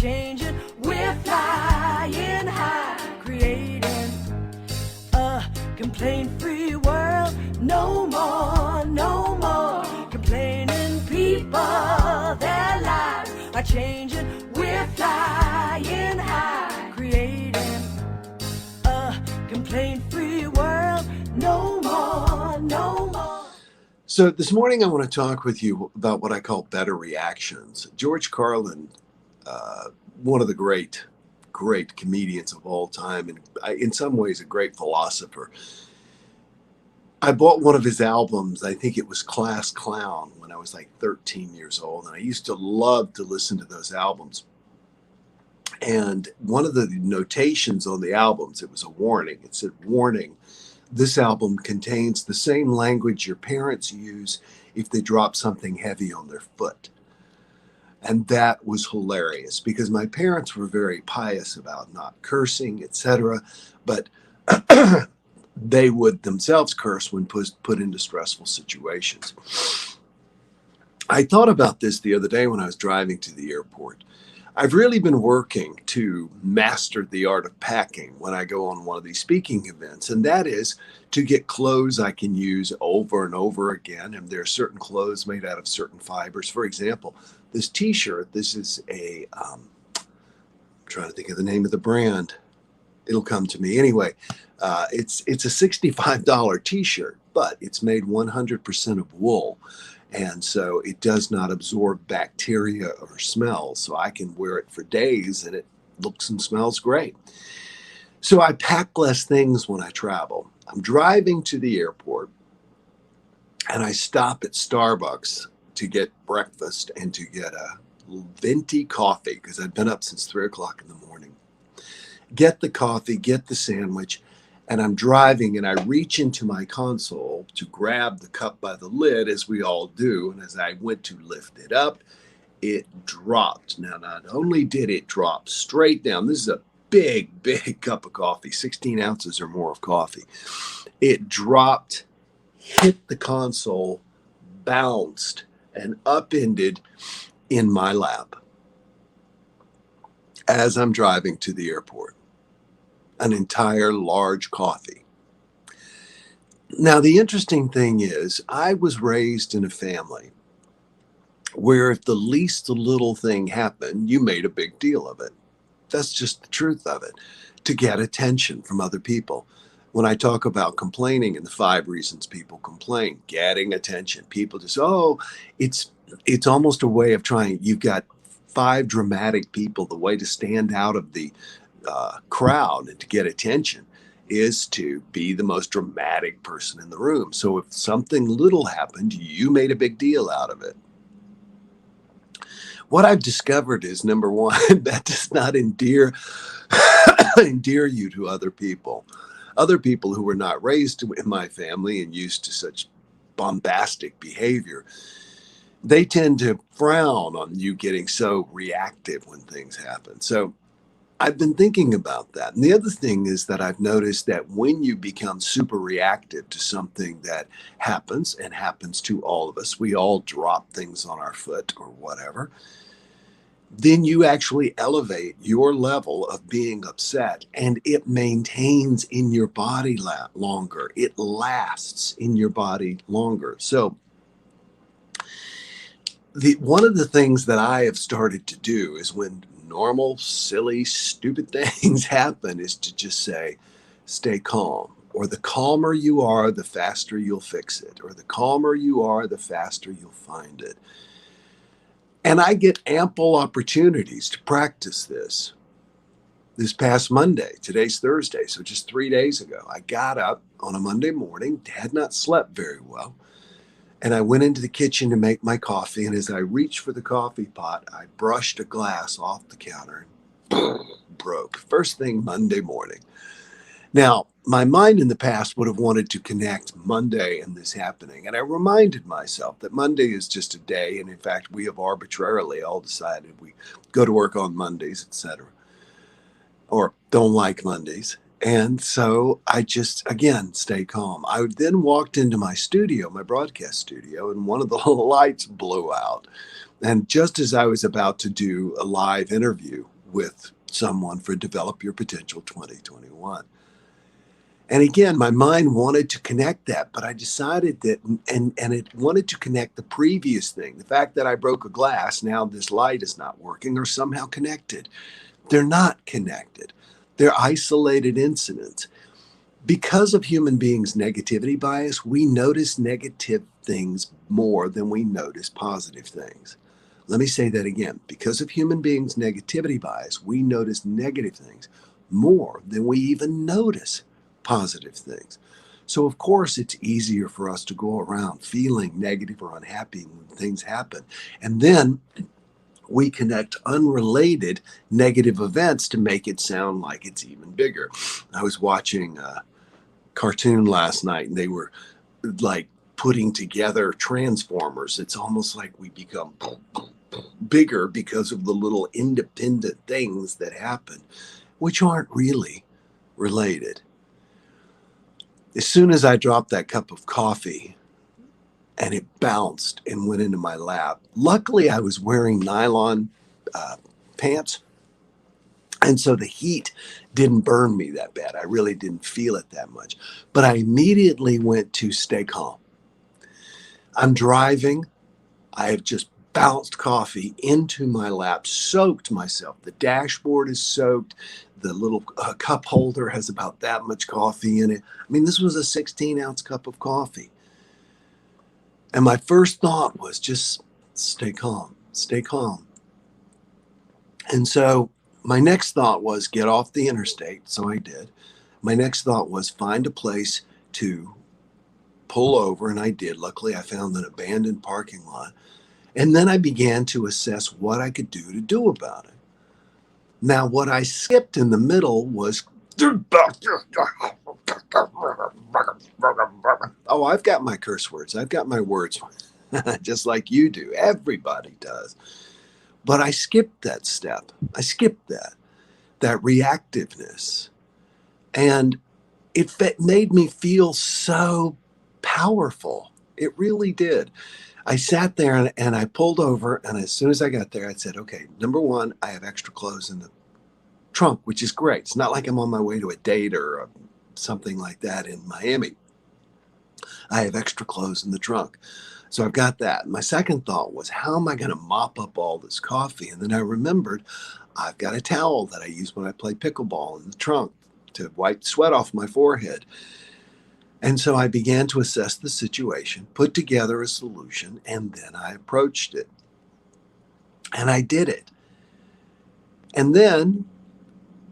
changing, we're flying high, creating a complaint-free world. No more, no more complaining people. Their lives are changing, we're flying high, creating a complaint-free world. No more, no more. So this morning I want to talk with you about what I call better reactions. George Carlin, one of the great comedians of all time, and in some ways a great philosopher. I bought one of his albums, I think it was Class Clown, when I was like 13 years old, and I used to love to listen to those albums. And one of the notations on the albums, it was a warning. It said, "Warning, this album contains the same language your parents use if they drop something heavy on their foot." And that was hilarious because my parents were very pious about not cursing, etc. But they would themselves curse when put into stressful situations. I thought about this the other day when I was driving to the airport. I've really been working to master the art of packing when I go on one of these speaking events, and that is to get clothes I can use over and over again. And there are certain clothes made out of certain fibers. For example, this t-shirt, this is I'm trying to think of the name of the brand. It'll come to me. Anyway, it's a $65 t-shirt, but it's made 100% of wool. And so it does not absorb bacteria or smells. So I can wear it for days and it looks and smells great. So I pack less things when I travel. I'm driving to the airport and I stop at Starbucks to get breakfast and to get a venti coffee because I've been up since 3 o'clock in the morning. Get the coffee, get the sandwich, and I'm driving and I reach into my console to grab the cup by the lid, as we all do. And as I went to lift it up, it dropped. Now, not only did it drop straight down, this is a big cup of coffee, 16 ounces or more of coffee. It dropped, hit the console, bounced, and upended in my lap as I'm driving to the airport. An entire large coffee. Now, the interesting thing is, I was raised in a family where if the least little thing happened, you made a big deal of it. That's just the truth of it, to get attention from other people. When I talk about complaining and the 5 reasons people complain, getting attention, people just, it's almost a way of trying. You've got 5 dramatic people. The way to stand out of the crowd and to get attention is to be the most dramatic person in the room. So if something little happened, you made a big deal out of it. What I've discovered is, number one, that does not endear you to other people. Other people who were not raised in my family and used to such bombastic behavior, they tend to frown on you getting so reactive when things happen. So I've been thinking about that. And the other thing is that I've noticed that when you become super reactive to something that happens, and happens to all of us, we all drop things on our foot or whatever, then you actually elevate your level of being upset, and it maintains in your body longer. It lasts in your body longer. So one of the things that I have started to do is when normal, silly, stupid things happen is to just say, stay calm. Or the calmer you are, the faster you'll fix it. Or the calmer you are, the faster you'll find it. And I get ample opportunities to practice this. This past Monday, today's Thursday, so just 3 days ago, I got up on a Monday morning, had not slept very well. And I went into the kitchen to make my coffee. And as I reached for the coffee pot, I brushed a glass off the counter and broke. First thing Monday morning. Now, my mind in the past would have wanted to connect Monday and this happening. And I reminded myself that Monday is just a day. And in fact, we have arbitrarily all decided we go to work on Mondays, etc. Or don't like Mondays. And so I just, again, stay calm. I then walked into my studio, my broadcast studio, and one of the lights blew out. And just as I was about to do a live interview with someone for Develop Your Potential 2021. And again, my mind wanted to connect that, but I decided that, and it wanted to connect the previous thing. The fact that I broke a glass, now this light is not working, are somehow connected. They're not connected. They're isolated incidents. Because of human beings' negativity bias, we notice negative things more than we notice positive things. Let me say that again. Because of human beings' negativity bias, we notice negative things more than we even notice positive things. So, of course, it's easier for us to go around feeling negative or unhappy when things happen. And then we connect unrelated negative events to make it sound like it's even bigger. I was watching a cartoon last night, and they were like putting together transformers. It's almost like we become bigger because of the little independent things that happen, which aren't really related. As soon as I dropped that cup of coffee and it bounced and went into my lap, luckily I was wearing nylon pants. And so the heat didn't burn me that bad. I really didn't feel it that much. But I immediately went to stay calm. I'm driving. I have just bounced coffee into my lap, soaked myself. The dashboard is soaked. The little cup holder has about that much coffee in it. I mean, this was a 16-ounce cup of coffee. And my first thought was just stay calm, stay calm. And so my next thought was get off the interstate. So I did. My next thought was find a place to pull over. And I did. Luckily, I found an abandoned parking lot. And then I began to assess what I could do about it. Now, what I skipped in the middle was, oh, I've got my curse words. I've got my words, just like you do. Everybody does. But I skipped that step. I skipped that reactiveness. And it made me feel so powerful. It really did. I sat there and I pulled over, and as soon as I got there, I said, okay, number one, I have extra clothes in the trunk, which is great. It's not like I'm on my way to a date or something like that in Miami. I have extra clothes in the trunk. So I've got that. My second thought was, how am I going to mop up all this coffee? And then I remembered I've got a towel that I use when I play pickleball in the trunk to wipe sweat off my forehead. And so I began to assess the situation, put together a solution, and then I approached it. And I did it. And then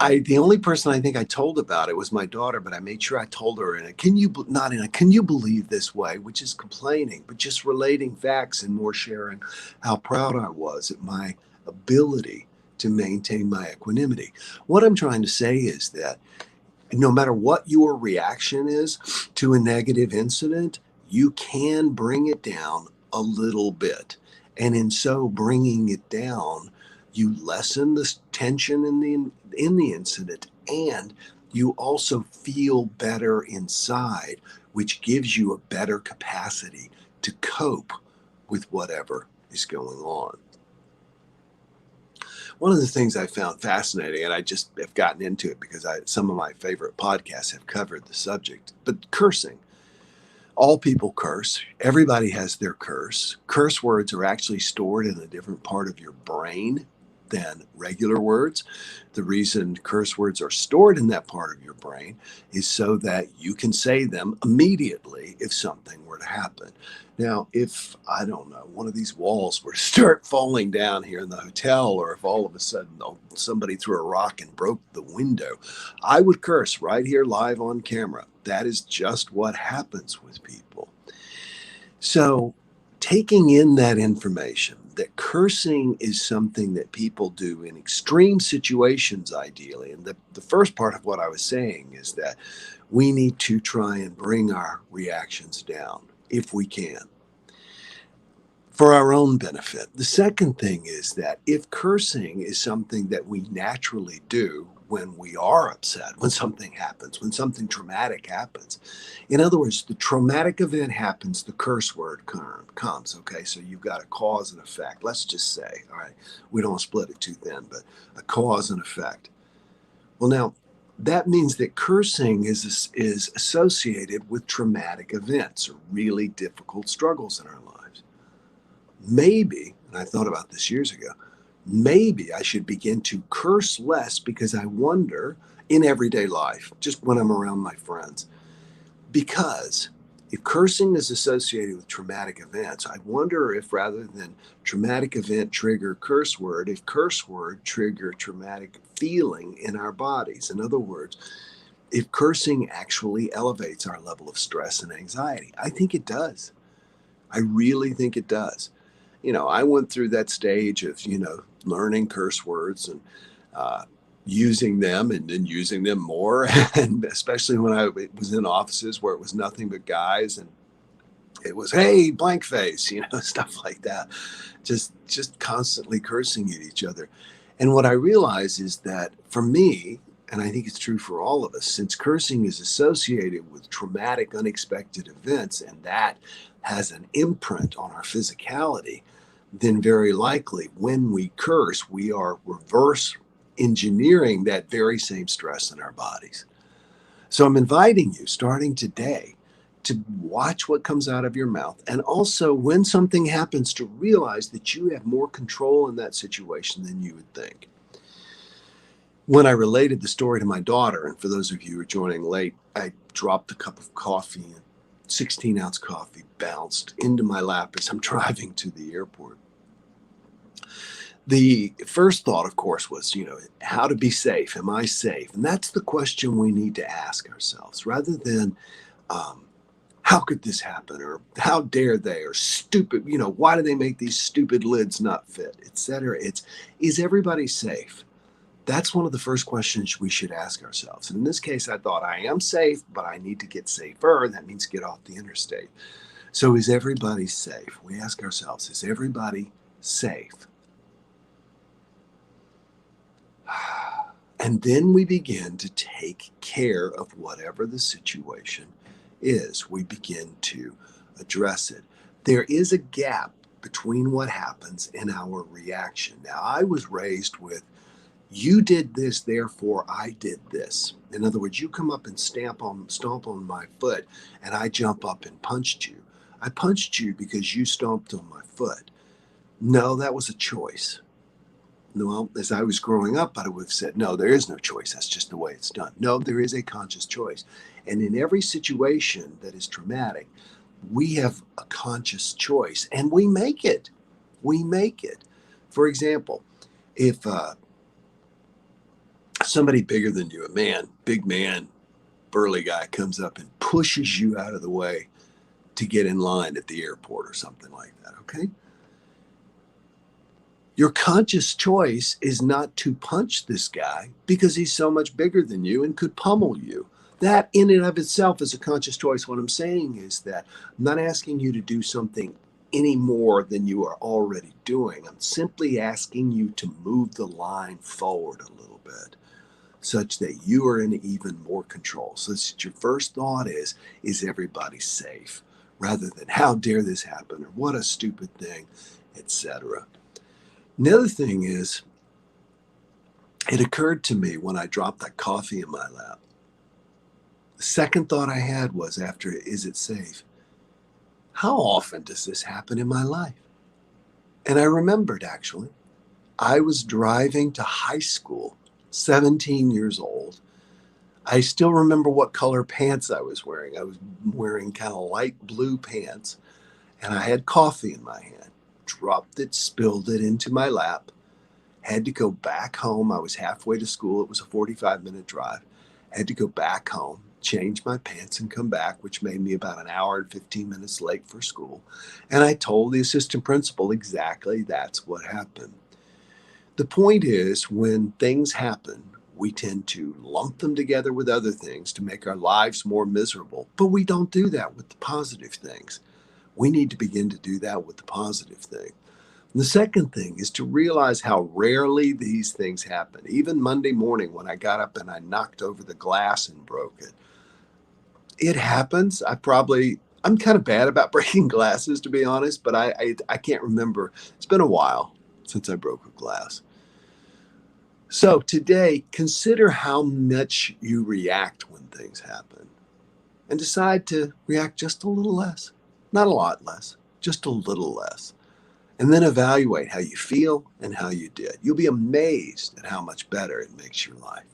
the only person I think I told about it was my daughter, but I made sure I told her in a can you believe this way, which is complaining, but just relating facts and more sharing how proud I was at my ability to maintain my equanimity. What I'm trying to say is that no matter what your reaction is to a negative incident, you can bring it down a little bit. And in so bringing it down, you lessen the tension in the incident, and you also feel better inside, which gives you a better capacity to cope with whatever is going on. One of the things I found fascinating, and I just have gotten into it because some of my favorite podcasts have covered the subject, but cursing. All people curse. Everybody has their curse. Curse words are actually stored in a different part of your brain than regular words. The reason curse words are stored in that part of your brain is so that you can say them immediately if something were to happen. Now, if, I don't know, one of these walls were to start falling down here in the hotel, or if all of a sudden somebody threw a rock and broke the window, I would curse right here live on camera. That is just what happens with people. So taking in that information, that cursing is something that people do in extreme situations, ideally. And the first part of what I was saying is that we need to try and bring our reactions down if we can, for our own benefit. The second thing is that if cursing is something that we naturally do, when we are upset, when something happens, when something traumatic happens. In other words, the traumatic event happens, the curse word comes, okay? So you've got a cause and effect. Let's just say, all right, we don't split it too thin, but a cause and effect. Well, now, that means that cursing is associated with traumatic events or really difficult struggles in our lives. Maybe, and I thought about this years ago, maybe I should begin to curse less because I wonder in everyday life, just when I'm around my friends, because if cursing is associated with traumatic events, I wonder if rather than traumatic event trigger curse word, if curse word trigger traumatic feeling in our bodies. In other words, if cursing actually elevates our level of stress and anxiety. I think it does. I really think it does. I went through that stage of, learning curse words and using them and then using them more. And especially when I was in offices where it was nothing but guys and it was, hey, blank face, stuff like that. Just constantly cursing at each other. And what I realize is that for me, and I think it's true for all of us, since cursing is associated with traumatic, unexpected events, and that has an imprint on our physicality, then very likely when we curse, we are reverse engineering that very same stress in our bodies. So I'm inviting you, starting today, to watch what comes out of your mouth. And also, when something happens, to realize that you have more control in that situation than you would think. When I related the story to my daughter, and for those of you who are joining late, I dropped a cup of coffee, and 16-ounce coffee bounced into my lap as I'm driving to the airport. The first thought, of course, was, how to be safe. Am I safe? And that's the question we need to ask ourselves rather than, how could this happen? Or how dare they? Or stupid, why do they make these stupid lids not fit, etc. Is everybody safe? That's one of the first questions we should ask ourselves. And in this case, I thought I am safe, but I need to get safer. That means get off the interstate. So is everybody safe? We ask ourselves, is everybody safe? And then we begin to take care of whatever the situation is. We begin to address it. There is a gap between what happens and our reaction. Now, I was raised with, you did this, therefore I did this. In other words, you come up and stomp on my foot, and I jump up and punched you. I punched you because you stomped on my foot. No, that was a choice. Well, as I was growing up, I would have said, no, there is no choice. That's just the way it's done. No, there is a conscious choice. And in every situation that is traumatic, we have a conscious choice, and we make it. We make it. For example, if somebody bigger than you, big man, burly guy comes up and pushes you out of the way to get in line at the airport or something like that, okay? Your conscious choice is not to punch this guy because he's so much bigger than you and could pummel you. That in and of itself is a conscious choice. What I'm saying is that I'm not asking you to do something any more than you are already doing. I'm simply asking you to move the line forward a little bit such that you are in even more control. So that your first thought is everybody safe? Rather than how dare this happen or what a stupid thing, etc. The other thing is, it occurred to me when I dropped that coffee in my lap. The second thought I had was after, is it safe? How often does this happen in my life? And I remembered, actually, I was driving to high school, 17 years old. I still remember what color pants I was wearing. I was wearing kind of light blue pants, and I had coffee in my hand. Dropped it, spilled it into my lap, had to go back home. I was halfway to school. It was a 45-minute drive. Had to go back home, change my pants and come back, which made me about an hour and 15 minutes late for school. And I told the assistant principal exactly that's what happened. The point is, when things happen, we tend to lump them together with other things to make our lives more miserable. But we don't do that with the positive things. We need to begin to do that with the positive thing. The second thing is to realize how rarely these things happen. Even Monday morning when I got up and I knocked over the glass and broke it. It happens. I'm kind of bad about breaking glasses, to be honest, but I can't remember. It's been a while since I broke a glass. So today, consider how much you react when things happen and decide to react just a little less. Not a lot less, just a little less. And then evaluate how you feel and how you did. You'll be amazed at how much better it makes your life.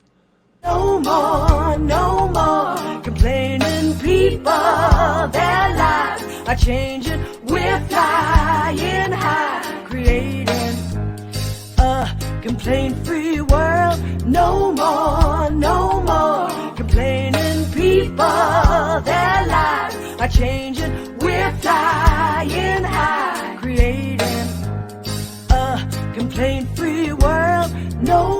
No more complaining people. Their lives are changing. We're flying high, creating a complaint-free world. No more complaining people. Their lives are changing. We're flying high, creating a complaint-free world. No